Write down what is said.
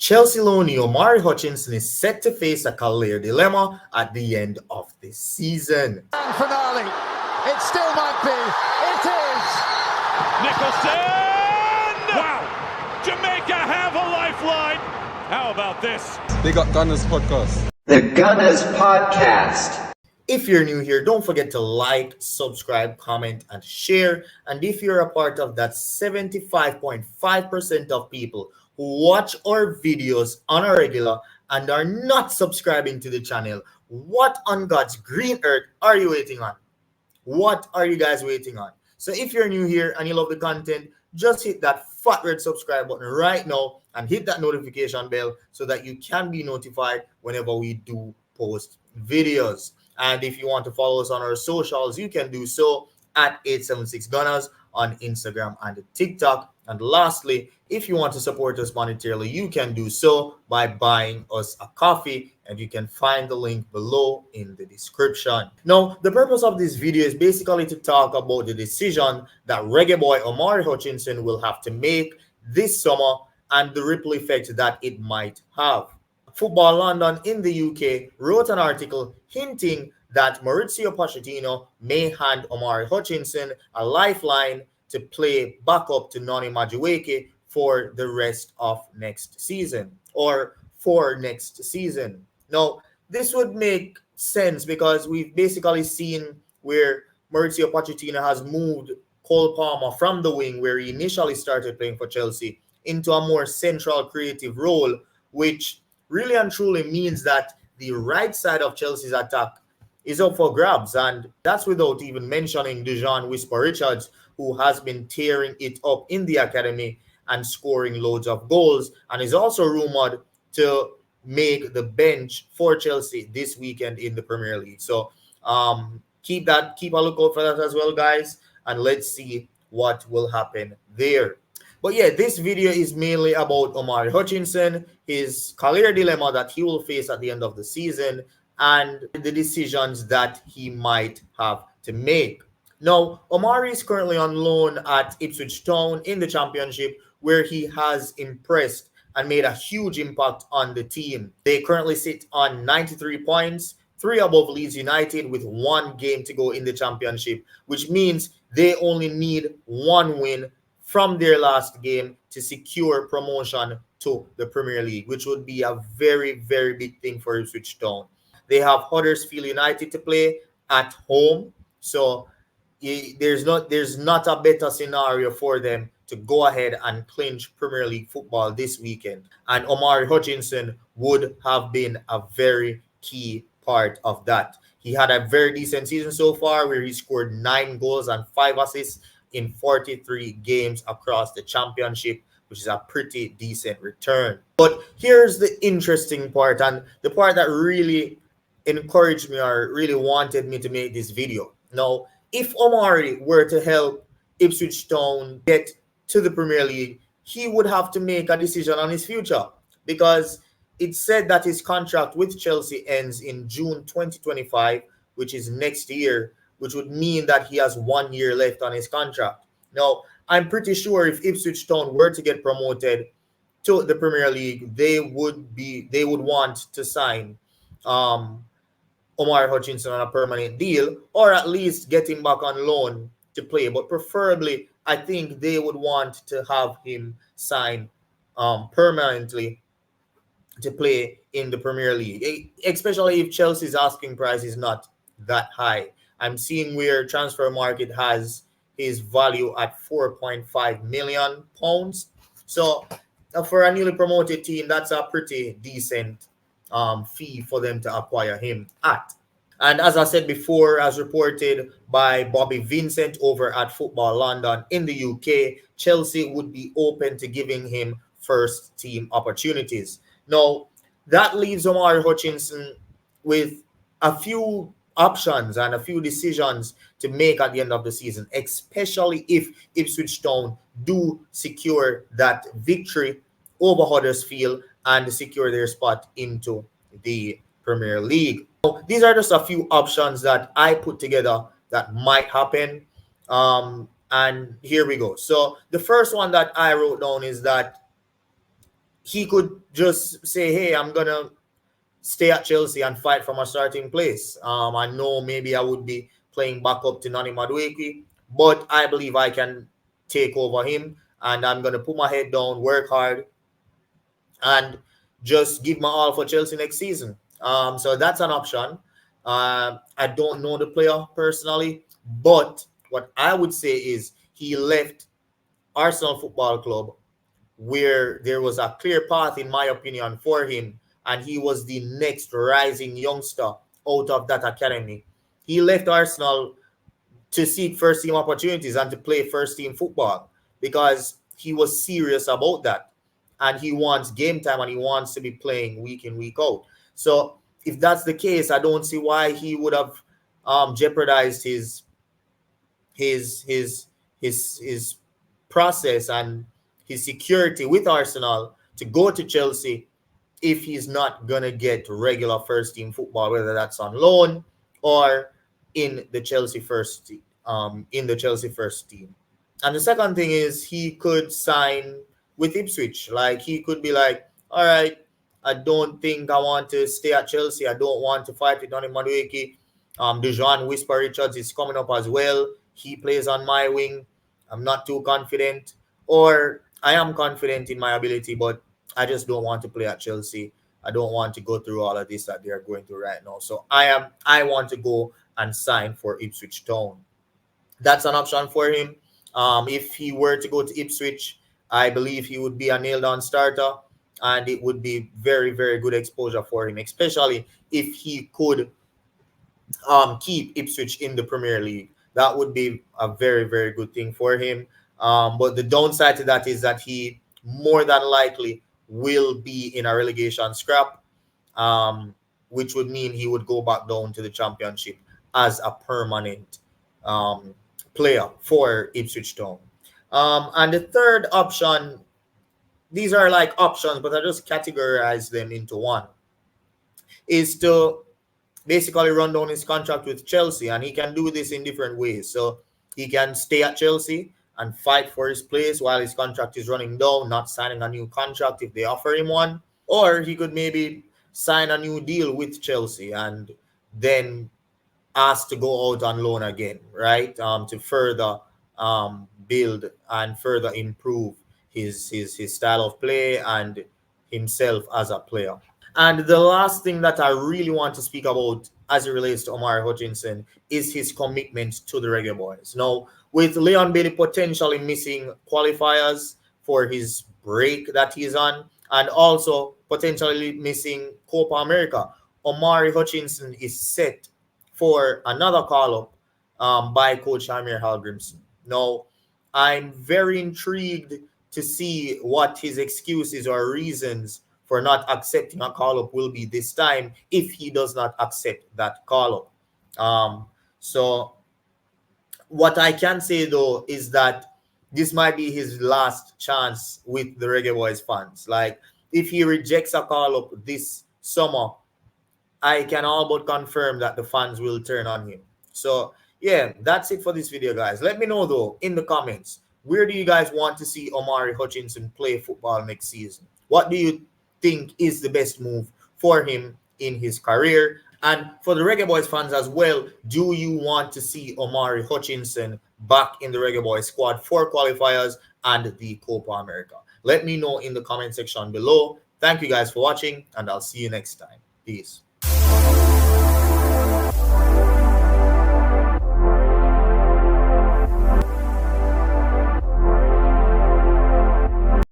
Chelsea loanee Omari Hutchinson is set to face a career dilemma at the end of this season. Grand finale. It still might be. It is. Nicholson! Wow! Jamaica have a lifeline. How about this? They got Gunnaz Podcast. The Gunnaz Podcast. If you're new here, don't forget to like, subscribe, comment, and share. And if you're a part of that 75.5% of people who watch our videos on a regular and are not subscribing to the channel, what on God's green earth are you waiting on? What are you guys waiting on? So if you're new here and you love the content, just hit that fat red subscribe button right now and hit that notification bell so that you can be notified whenever we do post videos. And if you want to follow us on our socials, you can do so at 876gunnaz on Instagram and TikTok. And lastly, if you want to support us monetarily, you can do so by buying us a coffee, and you can find the link below in the description. Now, the purpose of this video is basically to talk about the decision that Reggae Boy Omari Hutchinson will have to make this summer and the ripple effect that it might have. Football London in the UK wrote an article hinting that Mauricio Pochettino may hand Omari Hutchinson a lifeline to play backup to Noni Madueke for the rest of next season, or for next season. Now, this would make sense because we've basically seen where Mauricio Pochettino has moved Cole Palmer from the wing, where he initially started playing for Chelsea, into a more central creative role, which really and truly means that the right side of Chelsea's attack is up for grabs. And that's without even mentioning Dujuan Richards, who has been tearing it up in the academy and scoring loads of goals, and is also rumored to make the bench for Chelsea this weekend in the Premier League. So keep a lookout for that as well, guys, and let's see what will happen there. But yeah, this video is mainly about Omari Hutchinson, his career dilemma that he will face at the end of the season, and the decisions that he might have to make. Now, Omari is currently on loan at Ipswich Town in the Championship, where he has impressed and made a huge impact on the team. They currently sit on 93 points, 3 above Leeds United with 1 game to go in the Championship, which means they only need 1 win from their last game to secure promotion to the Premier League, which would be a very, very big thing for Ipswich Town. They have Huddersfield United to play at home, so there's not a better scenario for them to go ahead and clinch Premier League football this weekend. And Omari Hutchinson would have been a very key part of that. He had a very decent season so far, where he scored 9 goals and 5 assists in 43 games across the Championship, which is a pretty decent return. But here's the interesting part, and the part that really encouraged me or really wanted me to make this video. Now, if Omari were to help Ipswich Town get to the Premier League, he would have to make a decision on his future, because it's said that his contract with Chelsea ends in June 2025, which is next year, which would mean that he has 1 year left on his contract. Now, I'm pretty sure if Ipswich Town were to get promoted to the Premier League, they would want to sign Omari Hutchinson on a permanent deal, or at least get him back on loan to play. But preferably, I think they would want to have him sign permanently to play in the Premier League, especially if Chelsea's asking price is not that high. I'm seeing where Transfer Market has his value at £4.5 million. So for a newly promoted team, that's a pretty decent fee for them to acquire him at. And as I said before, as reported by Bobby Vincent over at Football London in the UK, Chelsea would be open to giving him first team opportunities. Now, that leaves Omari Hutchinson with a few options and a few decisions to make at the end of the season, especially if Ipswich Town do secure that victory over Huddersfield and secure their spot into the Premier League. So these are just a few options that I put together that might happen. And here we go. So the first one that I wrote down is that he could just say, hey, I'm going to stay at Chelsea and fight from a starting place. I know maybe I would be playing back up to Nani Madueke, but I believe I can take over him, and I'm going to put my head down, work hard, and just give my all for Chelsea next season. So that's an option. I don't know the player personally, but what I would say is he left Arsenal Football Club where there was a clear path, in my opinion, for him, and he was the next rising youngster out of that academy. He left Arsenal to seek first team opportunities and to play first team football because he was serious about that. And he wants game time and he wants to be playing week in, week out. So if that's the case, I don't see why he would have jeopardized his process and his security with Arsenal to go to Chelsea if he's not gonna get regular first team football, whether that's on loan or in the Chelsea first team. And the second thing is he could sign with Ipswich. Like he could be like, all right, I don't think I want to stay at Chelsea. I don't want to fight with Donny Madueke. Dujuan Richards is coming up as well. He plays on my wing. I'm not too confident. Or I am confident in my ability, but I just don't want to play at Chelsea. I don't want to go through all of this that they're going through right now. So I want to go and sign for Ipswich Town. That's an option for him. If he were to go to Ipswich, I believe he would be a nailed-on starter, and it would be very, very good exposure for him, especially if he could keep Ipswich in the Premier League. That would be a very, very good thing for him. But the downside to that is that he more than likely will be in a relegation scrap, which would mean he would go back down to the Championship as a permanent player for Ipswich Town. And the third option, these are like options, but I just categorize them into one, is to basically run down his contract with Chelsea. And he can do this in different ways. So he can stay at Chelsea and fight for his place while his contract is running down, not signing a new contract if they offer him one. Or he could maybe sign a new deal with Chelsea and then ask to go out on loan again, right? To further build and further improve his style of play and himself as a player. And the last thing that I really want to speak about as it relates to Omari Hutchinson is his commitment to the Reggae Boyz. Now, with Leon Bailey potentially missing qualifiers for his break that he's on, and also potentially missing Copa America, Omari Hutchinson is set for another call-up by Coach Amir Hallgrimsson. Now, I'm very intrigued to see what his excuses or reasons for not accepting a call-up will be this time if he does not accept that call-up. So what I can say, though, is that this might be his last chance with the Reggae Boyz fans. Like, if he rejects a call-up this summer, I can all but confirm that the fans will turn on him. So, yeah, that's it for this video, guys. Let me know, though, in the comments, where do you guys want to see Omari Hutchinson play football next season? What do you think is the best move for him in his career? And for the Reggae Boyz fans as well, do you want to see Omari Hutchinson back in the Reggae Boyz squad for qualifiers and the Copa America? Let me know in the comment section below. Thank you guys for watching, and I'll see you next time. Peace.